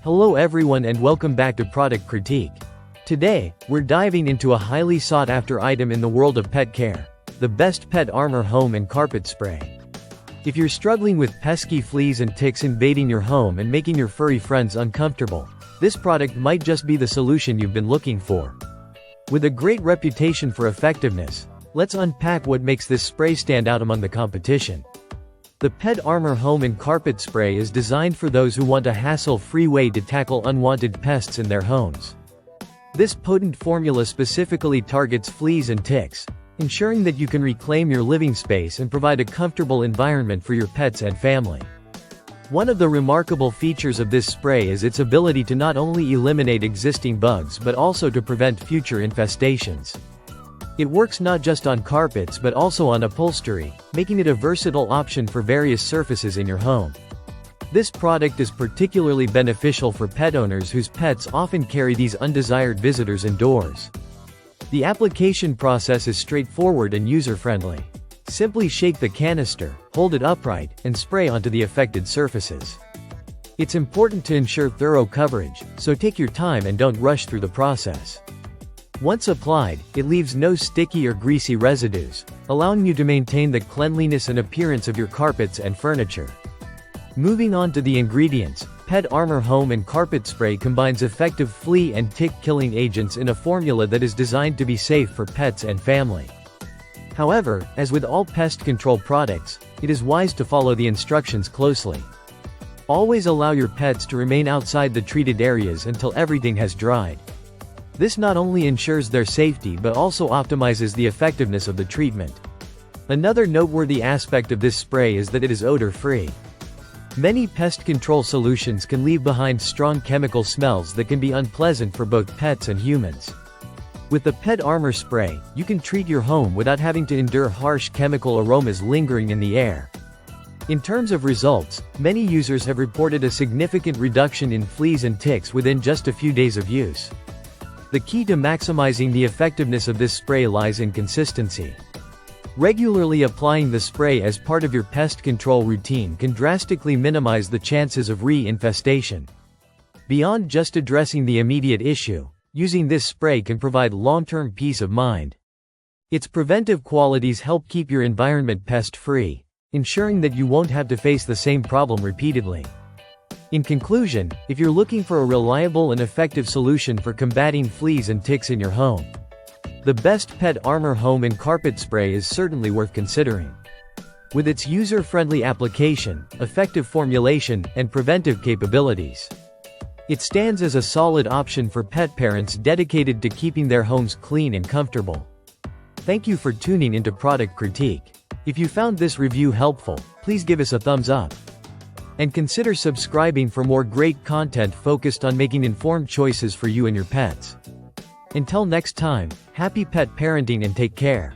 Hello everyone and welcome back to Product Critique. Today, we're diving into a highly sought-after item in the world of pet care, the best PETARMOR home and carpet spray. If you're struggling with pesky fleas and ticks invading your home and making your furry friends uncomfortable, this product might just be the solution you've been looking for. With a great reputation for effectiveness, let's unpack what makes this spray stand out among the competition. The PETARMOR Home and Carpet Spray is designed for those who want a hassle-free way to tackle unwanted pests in their homes. This potent formula specifically targets fleas and ticks, ensuring that you can reclaim your living space and provide a comfortable environment for your pets and family. One of the remarkable features of this spray is its ability to not only eliminate existing bugs but also to prevent future infestations. It works not just on carpets but also on upholstery, making it a versatile option for various surfaces in your home. This product is particularly beneficial for pet owners whose pets often carry these undesired visitors indoors. The application process is straightforward and user-friendly. Simply shake the canister, hold it upright, and spray onto the affected surfaces. It's important to ensure thorough coverage, so take your time and don't rush through the process. Once applied, it leaves no sticky or greasy residues, allowing you to maintain the cleanliness and appearance of your carpets and furniture. Moving on to the ingredients, PETARMOR Home and Carpet Spray combines effective flea and tick-killing agents in a formula that is designed to be safe for pets and family. However, as with all pest control products, it is wise to follow the instructions closely. Always allow your pets to remain outside the treated areas until everything has dried. This not only ensures their safety but also optimizes the effectiveness of the treatment. Another noteworthy aspect of this spray is that it is odor-free. Many pest control solutions can leave behind strong chemical smells that can be unpleasant for both pets and humans. With the PETARMOR spray, you can treat your home without having to endure harsh chemical aromas lingering in the air. In terms of results, many users have reported a significant reduction in fleas and ticks within just a few days of use. The key to maximizing the effectiveness of this spray lies in consistency. Regularly applying the spray as part of your pest control routine can drastically minimize the chances of re-infestation. Beyond just addressing the immediate issue, using this spray can provide long-term peace of mind. Its preventive qualities help keep your environment pest-free, ensuring that you won't have to face the same problem repeatedly. In conclusion, if you're looking for a reliable and effective solution for combating fleas and ticks in your home, the best PETARMOR Home and Carpet Spray is certainly worth considering. With its user-friendly application, effective formulation, and preventive capabilities, it stands as a solid option for pet parents dedicated to keeping their homes clean and comfortable. Thank you for tuning into Product Critique. If you found this review helpful, please give us a thumbs up. And consider subscribing for more great content focused on making informed choices for you and your pets. Until next time, happy pet parenting and take care.